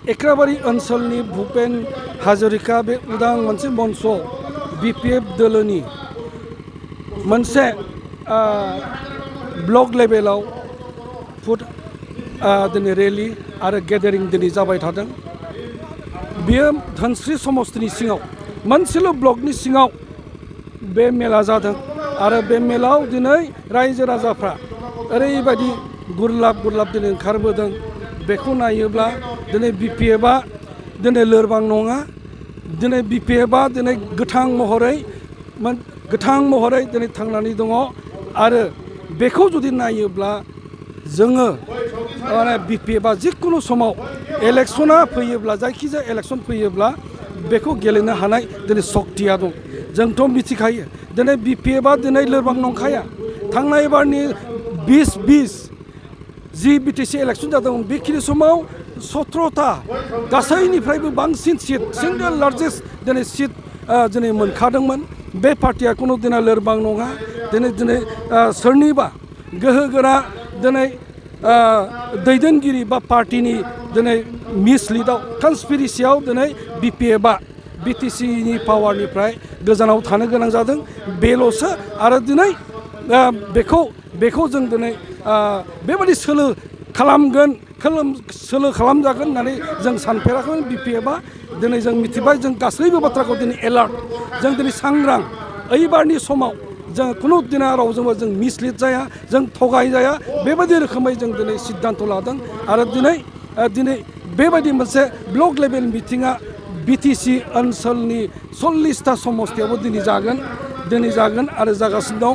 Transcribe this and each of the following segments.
एक्राबारि ओनसोलनि भुपेन हाजरिका बे उदां मोनसे मन्च BPF दोलोनि मोनसे ब्लक लेभेलाव दिनै रेलि आरो गेदारिं दिनै जाबाय थादों। बेयो धोनस्रि समस्तिनि सिङाव मोनसेल' ब्लकनि सिङाव बे मेला जादों आरो बे मेलाव दिनै रायजो राजाफ्रा ओरैबायदि गुरलाब दिनै ओंखारबोदों। बेखौ नायोब्ला दिनै BPFआ दिनै लोरबां नङा। दिनै BPFआ दिनै गोथां महरै दिनै थांनानै दङ आरो बेखौ जुदि नायोब्ला जोङो BPFआ जिकुनु समाव इलेक्सना फैयोब्ला जायखिजाया इलेक्सन फैयोब्ला बेखौ गेलेनो हानाय दिनै सक्तिया दं। जोंथ' मिथिखायो दिनै BPFआ दिनै लोरबां नंखाया। थांनाय बारनि 2020 जि BTC इलेक्सन जादोंमोन बेखिनि समाव 17टा गासैनिफ्रायबो बांसिन सिट सिंगल लार्जेस्ट दिनै सिट दिनै मोनखादोंमोन। बे पार्टिया कुनु दिनै लोरबां नङा। दिनै सोरनिबा गोहोगोरा दिनै दैदेनगिरि बा पार्टिनि दिनै मिसलिडआव कनस्पिरेसियाव दिनै BPFआ BTCनि पावारनिफ्राय गोजानाव थानो गोनां जादों बेल'सो। आरो दिनै बेखौ जों दिनै बेबायदि सोलो खालामजागोन होननानै जों सानफेराखैमोन। BPFआ दिनै जों मिथिबाय जों गासैबो बाथ्राखौ दिनै एलार्ट जों दिनै सांग्रां ओइबारनि समाव जों खुनु दिना रावजोंबो जों मिसलिड जाया जों थगाय जाया बेबायदि रोखोमै जों दिनै सिद्धान्त लादों। आरो दिनै बेबायदि मोनसे ब्लक लेभेल मिटिङा BTC ओनसोलनि 40टा समस्तियावबो दिनै जागोन आरो जागासिनो दं।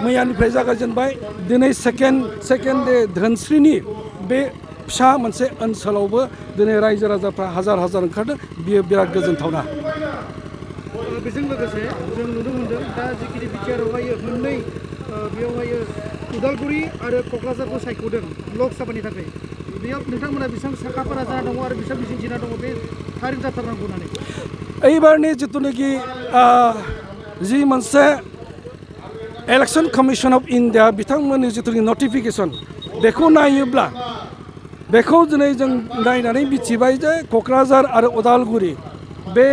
मैयानिफ्राय जागायजेनबाय। दिनै सेकेन्ड डे धोनस्रिनि बे फिसा मोनसे ओनसोलावबो दिनै रायजो राजाफ्रा हाजार ओंखारदों। बियो बिराद गोजोनथावना। बेजों लोगोसे जों नुनो मोनदों दा जिखिनि बिटिआरआवहाय मोननै बेयावहाय उदालगुरि आरो क'क्राझारखौ सायख'दों लकसभानि थाखाय। बेयाव नोंथांमोना बेसेबां साखाफारा जाना दङ आरो बेसेबां मिजिंथिना दङ बे थारैनो जाथारनांगौ होननानै? एइबारनि जिथुनाखि जि मोनसे इलेक्सन कमिसन अफ इन्डिया बिथांमोननि जिथुनाखि नटिफिकेसन बेखौ नायोब्ला बेखौ दिनै जों नायनानै मिथिबाय जे क'क्राझार आरो उदालगुरि बे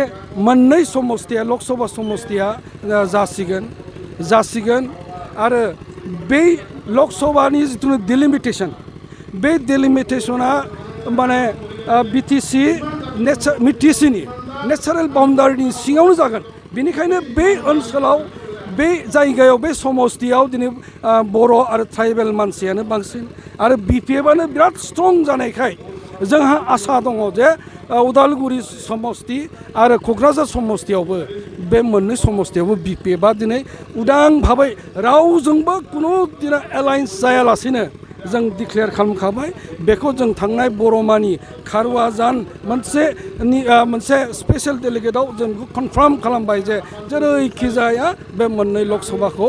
मोननै समस्तिया लकसभा समस्तिया जासिगोन आरो बै लकसभानि जिथु डिलिमिटेसन बे डिलिमिटेसना माने BTCनि नेचारेल बाउन्डारिनि सिङावनो जागोन। बेनिखायनो बे ओनसोलाव बे जायगायाव बे समस्तियाव दिनै बर' आरो ट्राइबेल मानसियानो बांसिन आरो BPFआनो बिराद स्ट्रं जानायखाय जोंहा आसा दङ जे उदालगुरि समस्ति आरो क'क्राझार समस्तियावबो बे मोननै समस्तियावबो BPFआ दिनै उदां भाबै रावजोंबो कुनु दिनै एलायन्स जायालासेनो जों डिक्लेयार खालामखाबाय। बेखौ जों थांनाय बर'मानि खारुवाजान मोनसे स्पेशल डेलिगेटआव जों कनफार्म खालामबाय जे जेरैखि जाया बे मोननै लकसभाखौ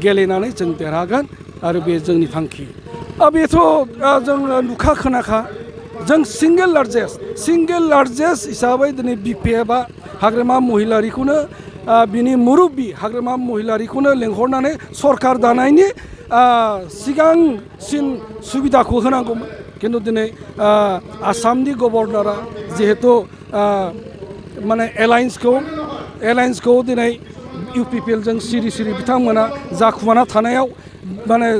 गेलेनानै जों देरहागोन आरो बे जोंनि थांखि। बेथ' जों नुखा खोनाखा जों सिंगेल लार्जेस्ट हिसाबै दिनै BPFआ हाग्रामा महिलारिखौनो बिनि मुरब्बि हाग्रामा महिलारिखौनो लेंहरनानै सरकार दानायनि सिगांसिन सुबिदाखौ होनांगौमोन। खिन्थु दिनै आसामनि गभर्नरा जिहेतु माने एलायन्सखौ दिनै UPPLजों सिरि बिथांमोना जाखुमाना थानायाव माने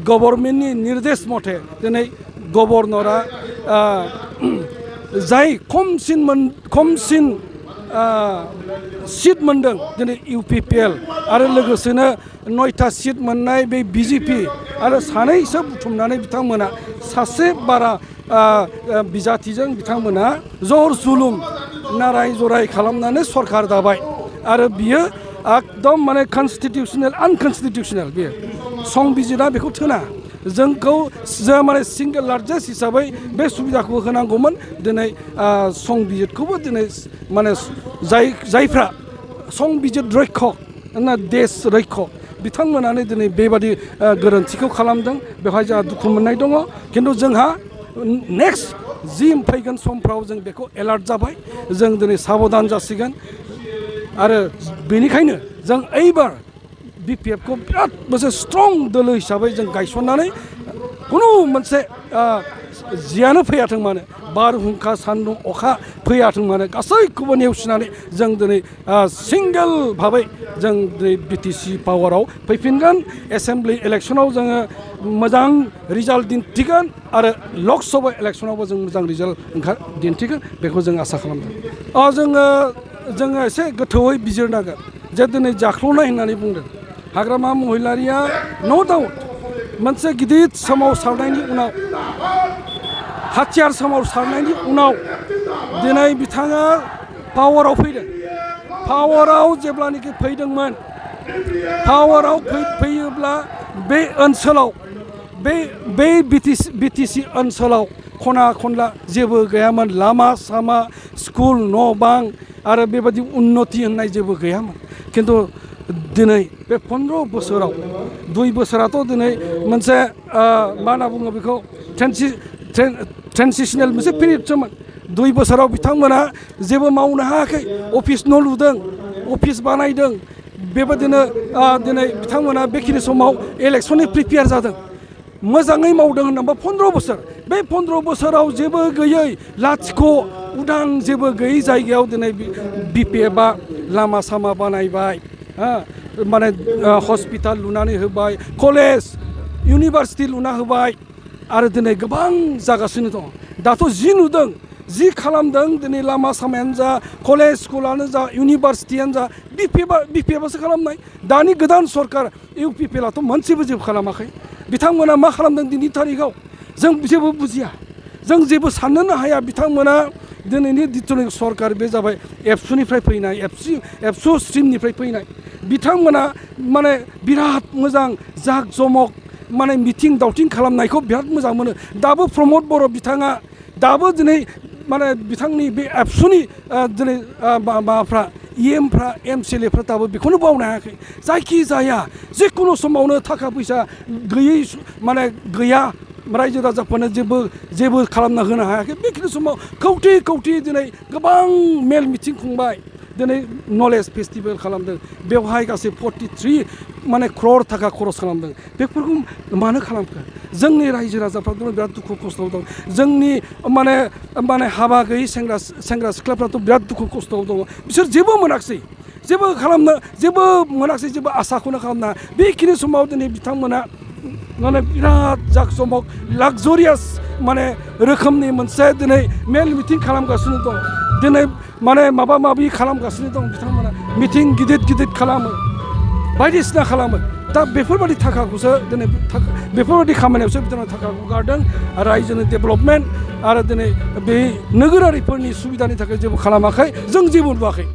गभर्नमेन्टनि निर्देश मथे दिनै गभर्नरा जाय खमसिन सिट मोनदों दिनै UPPL आरो लोगोसेनो 9टा सिट मोननाय बे BJP आरो सानैसो बुथुमनानै बिथांमोना सासे बारा बिजाथिजों बिथांमोना जर जुलुम नाराय जराय खालामनानै सरकार दाबाय आरो बियो एकदम माने आनकनस्टिटिउसनेल बेयो संबिजिरा बेखौ थोना। जोंखौ माने सिंगेल लार्जेस्ट हिसाबै बे सुबिदाखौ होनांगौमोन। दिनै संबिजितखौबो दिनै माने जायफ्रा संबिजित रैखक ना देश रैखक बिथांमोनानो दिनै बेबादि गोरोन्थिखौ खालामदों। बेवहाय जोंहा दुखु मोननाय दङ। खिन्थु जोंहा नेक्स्ट जि फैगोन समफ्राव जों बेखौ एलार्ट जाबाय। जों दिनै साबधान जासिगोन आरो बेनिखायनो जों एइबार BPFखौ बिराद मोनसे स्ट्रं दोलो हिसाबै जों गायसननानै खुनु मोनसे जियानो फैयाथों मानो बारहुंखा सान्दुं अखा फैयाथों मानो गासैखौबो नेवसिनानै जों दिनै सिंगेल भाबै जों दिनै बिटिसि पावाराव फैफिनगोन एसेम्ब्लि इलेक्सनाव जोङो मोजां रिजाल्ट दिन्थिगोन आरो लक सभा इलेक्सनावबो जों मोजां रिजाल्ट दिन्थिगोन बेखौ जों आसा खालामदों जोङो एसे गोथौयै बिजिरनांगोन जे दिनै जाख्ल'नाय होननानै बुंदों हाग्रामा महिलारिया न' डाउट मोनसे गिदिर सोमावसारनायनि उनाव हाथियार सोमावसारनायनि उनाव दिनै बिथाङा पावाराव फैदों पावाराव जेब्लानाखि फैदोंमोन पावाराव फैयोब्ला बे ओनसोलाव बे बिटिसि ओनसोलाव खना खनला जेबो गैयामोन लामा सामा स्कुल न' बां आरो बेबायदि उन्नति होननाय जेबो गैयामोन खिन्थु दिनै बे 15 बोसोराव 2 बोसोराथ' दिनै मोनसे मा होनना बुङो बेखौ ट्रेन्सिसनेल मोनसे पिरियडसोमोन 2 बोसोराव बिथांमोना जेबो मावनो हायाखै अफिस न' लुदों अफिस बानायदों बेबायदिनो दिनै बिथांमोना बेखिनि समाव इलेक्सननि प्रिपेयार जादों मोजाङै मावदों होननानै 15 बोसोर बे 15 बोसोराव जेबो गैयै लाथिख' उदां जेबो गैयै जायगायाव दिनै बिपिएफआ लामा सामा बानायबाय माने हस्पिटाल लुनानै होबाय कलेज इउनिभार्सिटि लुना होबाय आरो दिनै गोबां जागासिनो दं दाथ' जि नुदों जि खालामदों दिनै लामा सामायानो जा कलेज स्कुलानो जा इउनिभार्सिटियानो जा बिपिएफआसो खालामनाय दानि गोदान सरकार इउपिपिएलआथ' मोनसेबो जेबो खालामाखै बिथांमोना मा खालामदों दिनैनि थारिखआव जों जेबो बुजिया जों जेबो साननोनो हाया बिथांमोना दिनैनि जिथुनाखि सरकार बे जाबाय एबसुनिफ्राय फैनाय एबसु स्ट्रिमनिफ्राय फैनाय बिथांमोना माने बिराद मोजां जाक जमक माने मिथिं दावथिं खालामनायखौ बिराद मोजां मोनो दाबो प्रमद बर' बिथाङा दाबो दिनै माने बिथांनि बे एबसुनि दिनै माबाफ्रा इएमफ्रा एमसिएलएफ्रा दाबो बेखौनो बावनो हायाखै जायखि जाया जिखुनु समावनो थाखा फैसा गैयै माने गैया रायजो राजाफोरनो जेबो खालामना होनो हायाखै बेखिनि समाव कौटि दिनै गोबां मेल मिथिं खुंबाय दिनै नलेज फेस्टिभेल खालामदों बेवहाय गासै 43 माने क्रर थाखा खरस खालामदों बेफोरखौ मानो खालामखो जोंनि रायजो राजाफ्राथ' बिराद दुखु खस्थ'आव दं जोंनि माने हाबा गैयै सेंग्रा सिख्लाफ्राथ' बिराद दुखु खस्थ'आव दङ बिसोर जेबो मोनाखिसै जेबो मोनाखिसै जेबो आसाखौनो खालामना बेखिनि समाव दिनै बिथांमोना माने बिराद जाकजमक लाक्जारियास माने रोखोमनि मोनसे दिनै मेल मिथिं खालामगासिनो दं दिनै माने माबा माबि खालामगासिनो दं बिथांमोना मिथिं गिदिर खालामो बायदिसिना खालामो दा बेफोरबायदि थाखाखौसो दिनै बेफोरबायदि खामानियावसो बिथांमोना थाखाखौ गारदों रायजोनि डेभेलपमेन्ट आरो दिनै बे नोगोरारिफोरनि सुबिदानि थाखाय जेबो खालामाखै जों जेबो नुवाखै